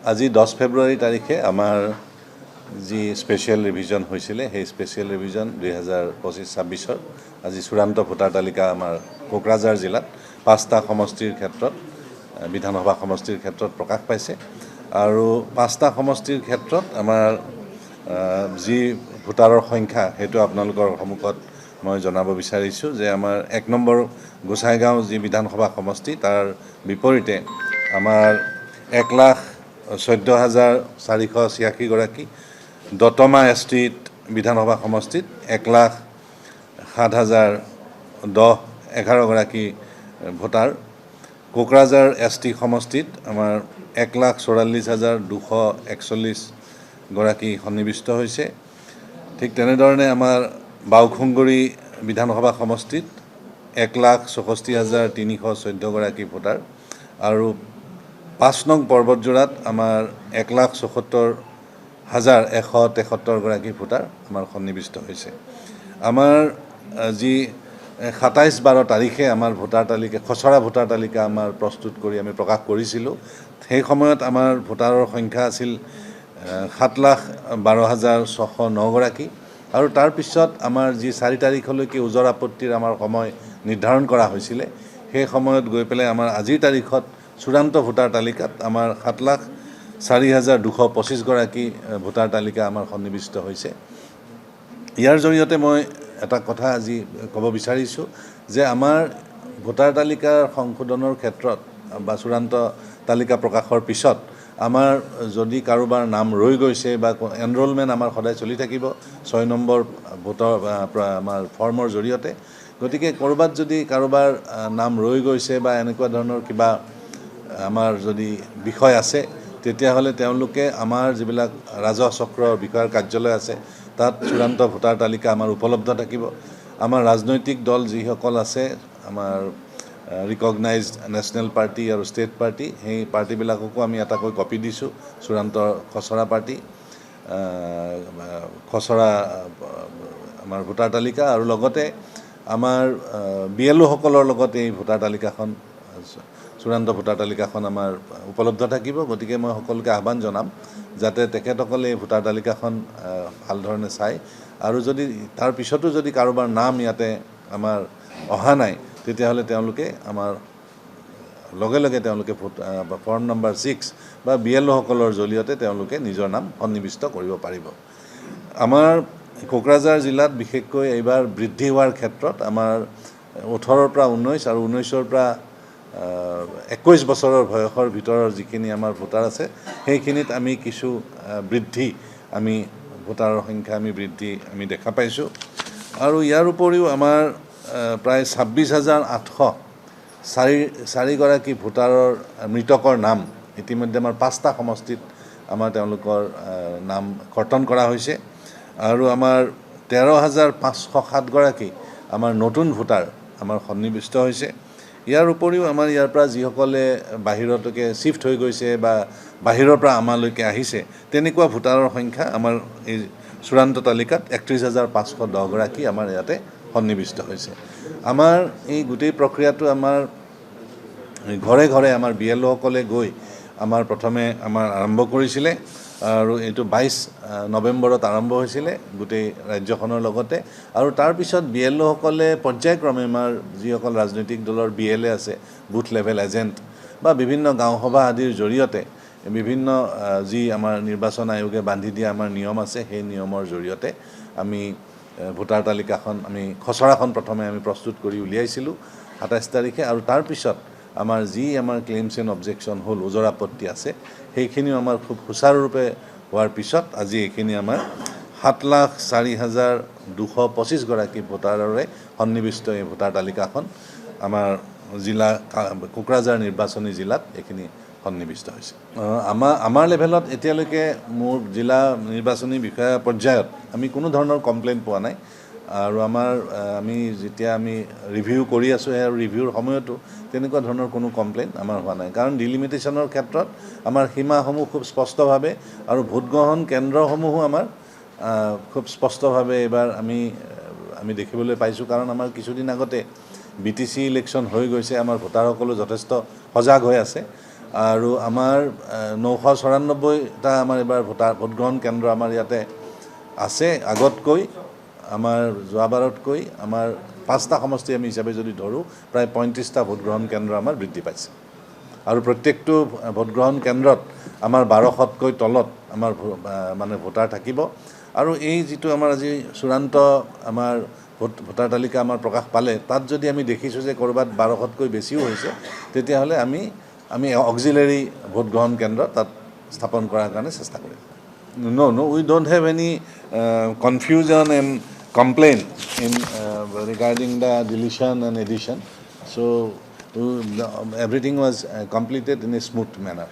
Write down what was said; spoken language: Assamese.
আজি 10 ফেব্ৰুৱাৰী তাৰিখে আমাৰ যি স্পেচিয়েল ৰিভিজন হৈছিলে সেই স্পেচিয়েল ৰিভিজন 2025-26 আজি চূড়ান্ত ভোটাৰ তালিকা আমাৰ কোকৰাঝাৰ জিলাত 5টা সমষ্টিৰ ক্ষেত্ৰত বিধানসভা সমষ্টিৰ ক্ষেত্ৰত প্ৰকাশ পাইছে আৰু 5টা সমষ্টিৰ ক্ষেত্ৰত আমাৰ যি ভোটাৰৰ সংখ্যা সেইটো আপোনালোকৰ সন্মুখত মই জনাব বিচাৰিছোঁ যে আমাৰ 1 নম্বৰ গোসাইগাঁও যি বিধানসভা সমষ্টি তাৰ বিপৰীতে আমাৰ 1,14,486 গৰাকী দতমা এছটিত বিধানসভা সমষ্টিত 1,07,011 গৰাকী ভোটাৰ কোকৰাঝাৰ এছটি সমষ্টিত আমাৰ 1,44,241 গৰাকী সন্নিৱিষ্ট হৈছে ঠিক তেনেধৰণে আমাৰ বাওখুংগুৰি বিধানসভা সমষ্টিত 1,64,314 গৰাকী ভোটাৰ আৰু 5 নং পৰ্বতজোৰাত আমাৰ 1,74,173 গৰাকী ভোটাৰ আমাৰ সন্নিৱিষ্ট হৈছে আমাৰ যি 27-12 তাৰিখে আমাৰ ভোটাৰ তালিকা খচৰা ভোটাৰ তালিকা আমাৰ প্ৰস্তুত কৰি আমি প্ৰকাশ কৰিছিলোঁ সেই সময়ত আমাৰ ভোটাৰৰ সংখ্যা আছিল 7,12,609 গৰাকী আৰু তাৰ পিছত আমাৰ যি 4 তাৰিখলৈকে ওজৰ আপত্তিৰ আমাৰ সময় নিৰ্ধাৰণ কৰা হৈছিলে সেই সময়ত গৈ পেলাই আমাৰ আজিৰ তাৰিখত চূড়ান্ত ভোটাৰ তালিকাত আমাৰ 7,04,225 গৰাকী ভোটাৰ তালিকা আমাৰ সন্নিৱিষ্ট হৈছে ইয়াৰ জৰিয়তে মই এটা কথা আজি ক'ব বিচাৰিছোঁ যে আমাৰ ভোটাৰ তালিকাৰ সংশোধনৰ ক্ষেত্ৰত বা চূড়ান্ত তালিকা প্ৰকাশৰ পিছত আমাৰ যদি কাৰোবাৰ নাম ৰৈ গৈছে বা এনৰোলমেণ্ট আমাৰ সদায় চলি থাকিব 6 নম্বৰ ভোটৰ আমাৰ ফৰ্মৰ জৰিয়তে গতিকে ক'ৰবাত যদি কাৰোবাৰ নাম ৰৈ গৈছে বা এনেকুৱা ধৰণৰ কিবা আমাৰ যদি বিষয় আছে তেতিয়াহ'লে তেওঁলোকে আমাৰ যিবিলাক ৰাজহ চক্ৰৰ বিষয়াৰ কাৰ্যালয় আছে তাত চূড়ান্ত ভোটাৰ তালিকা আমাৰ উপলব্ধ থাকিব আমাৰ ৰাজনৈতিক দল যিসকল আছে আমাৰ ৰিকগনাইজড নেশ্যনেল পাৰ্টি আৰু ষ্টেট পাৰ্টি সেই পাৰ্টিবিলাককো আমি এটাকৈ কপি দিছোঁ চূড়ান্ত খচৰা পাৰ্টি খচৰা আমাৰ ভোটাৰ তালিকা আৰু লগতে আমাৰ BLOসকলৰ লগত এই ভোটাৰ তালিকাখন চূড়ান্ত ভোটাৰ তালিকাখন আমাৰ উপলব্ধ থাকিব গতিকে মই সকলোকে আহ্বান জনাম যাতে তেখেতসকলে এই ভোটাৰ তালিকাখন ভাল ধৰণে চায় আৰু যদি তাৰ পিছতো যদি কাৰোবাৰ নাম ইয়াতে আমাৰ অহা নাই তেতিয়াহ'লে তেওঁলোকে আমাৰ লগে লগে তেওঁলোকে ফৰ্ম নম্বৰ 6 বা BLOসকলৰ জৰিয়তে তেওঁলোকে নিজৰ নাম সন্নিৱিষ্ট কৰিব পাৰিব আমাৰ কোকৰাঝাৰ জিলাত বিশেষকৈ এইবাৰ বৃদ্ধি হোৱাৰ ক্ষেত্ৰত আমাৰ 18ৰ পৰা 19 আৰু 19ৰ পৰা 21 বছৰৰ বয়সৰ ভিতৰৰ যিখিনি আমাৰ ভোটাৰ আছে সেইখিনিত আমি কিছু বৃদ্ধি আমি ভোটাৰৰ সংখ্যা আমি বৃদ্ধি আমি দেখা পাইছোঁ আৰু ইয়াৰ উপৰিও আমাৰ প্ৰায় 26,804 গৰাকী ভোটাৰৰ মৃতকৰ নাম ইতিমধ্যে আমাৰ 5টা সমষ্টিত আমাৰ তেওঁলোকৰ নাম কৰ্তন কৰা হৈছে আৰু আমাৰ 13,507 গৰাকী আমাৰ নতুন ভোটাৰ আমাৰ সন্নিৱিষ্ট হৈছে ইয়াৰ উপৰিও আমাৰ ইয়াৰ পৰা যিসকলে বাহিৰলৈকে শিফ্ট হৈ গৈছে বা বাহিৰৰ পৰা আমালৈকে আহিছে তেনেকুৱা ভোটাৰৰ সংখ্যা আমাৰ এই চূড়ান্ত তালিকাত 31,510 গৰাকী আমাৰ ইয়াতে সন্নিৱিষ্ট হৈছে আমাৰ এই গোটেই প্ৰক্ৰিয়াটো আমাৰ ঘৰে ঘৰে আমাৰ BLOসকলে গৈ আমাৰ প্ৰথমে আমাৰ আৰম্ভ কৰিছিলে আৰু এইটো 22 নৱেম্বৰত আৰম্ভ হৈছিলে গোটেই ৰাজ্যখনৰ লগতে আৰু তাৰ পিছত BLOসকলে পৰ্যায়ক্ৰমে আমাৰ যিসকল ৰাজনৈতিক দলৰ BLA আছে বুথ লেভেল এজেণ্ট বা বিভিন্ন গাঁও সভা আদিৰ জৰিয়তে বিভিন্ন যি আমাৰ নিৰ্বাচন আয়োগে বান্ধি দিয়া আমাৰ নিয়ম আছে সেই নিয়মৰ জৰিয়তে আমি ভোটাৰ তালিকাখন আমি খচৰাখন প্ৰথমে আমি প্ৰস্তুত কৰি উলিয়াইছিলোঁ 27 তাৰিখে আৰু তাৰ পিছত আমাৰ যি আমাৰ ক্লেইমছ এণ্ড অবজেকশ্যন হ'ল ওজৰ আপত্তি আছে সেইখিনিও আমাৰ খুব সুচাৰুৰূপে হোৱাৰ পিছত আজি এইখিনি আমাৰ 7,04,225 গৰাকী ভোটাৰৰে সন্নিৱিষ্ট এই ভোটাৰ তালিকাখন আমাৰ জিলা কোকৰাঝাৰ নিৰ্বাচনী জিলাত এইখিনি সন্নিৱিষ্ট হৈছে আমাৰ লেভেলত এতিয়ালৈকে মোৰ জিলা নিৰ্বাচনী বিষয়া পৰ্যায়ত আমি কোনো ধৰণৰ কমপ্লেইন পোৱা নাই আৰু আমাৰ আমি যেতিয়া আমি ৰিভিউ কৰি আছোঁ সেই ৰিভিউৰ সময়তো তেনেকুৱা ধৰণৰ কোনো কমপ্লেইন আমাৰ হোৱা নাই কাৰণ ডিলিমিটেশ্যনৰ ক্ষেত্ৰত আমাৰ সীমাসমূহ খুব স্পষ্টভাৱে আৰু ভোটগ্ৰহণ কেন্দ্ৰসমূহো আমাৰ খুব স্পষ্টভাৱে এবাৰ আমি দেখিবলৈ পাইছোঁ কাৰণ আমাৰ কিছুদিন আগতে BTC ইলেকশ্যন হৈ গৈছে আমাৰ ভোটাৰসকলো যথেষ্ট সজাগ হৈ আছে আৰু আমাৰ 994টা আমাৰ এবাৰ ভোটগ্ৰহণ কেন্দ্ৰ আমাৰ ইয়াতে আছে আগতকৈ আমাৰ যোৱাবাৰতকৈ আমাৰ 5টা সমষ্টি আমি হিচাপে যদি ধৰোঁ প্ৰায় 35টা ভোটগ্ৰহণ কেন্দ্ৰ আমাৰ বৃদ্ধি পাইছে আৰু প্ৰত্যেকটো ভোটগ্ৰহণ কেন্দ্ৰত আমাৰ 1200তকৈ তলত আমাৰ মানে ভোটাৰ থাকিব আৰু এই যিটো আমাৰ আজি চূড়ান্ত আমাৰ ভোটাৰ তালিকা আমাৰ প্ৰকাশ পালে তাত যদি আমি দেখিছোঁ যে ক'ৰবাত 1200তকৈ বেছিও হৈছে তেতিয়াহ'লে আমি অক্সিলাৰী ভোটগ্ৰহণ কেন্দ্ৰ তাত স্থাপন কৰাৰ কাৰণে চেষ্টা কৰিম No, we don't have any confusion and complaint in regarding the deletion and addition. So everything was completed in a smooth manner.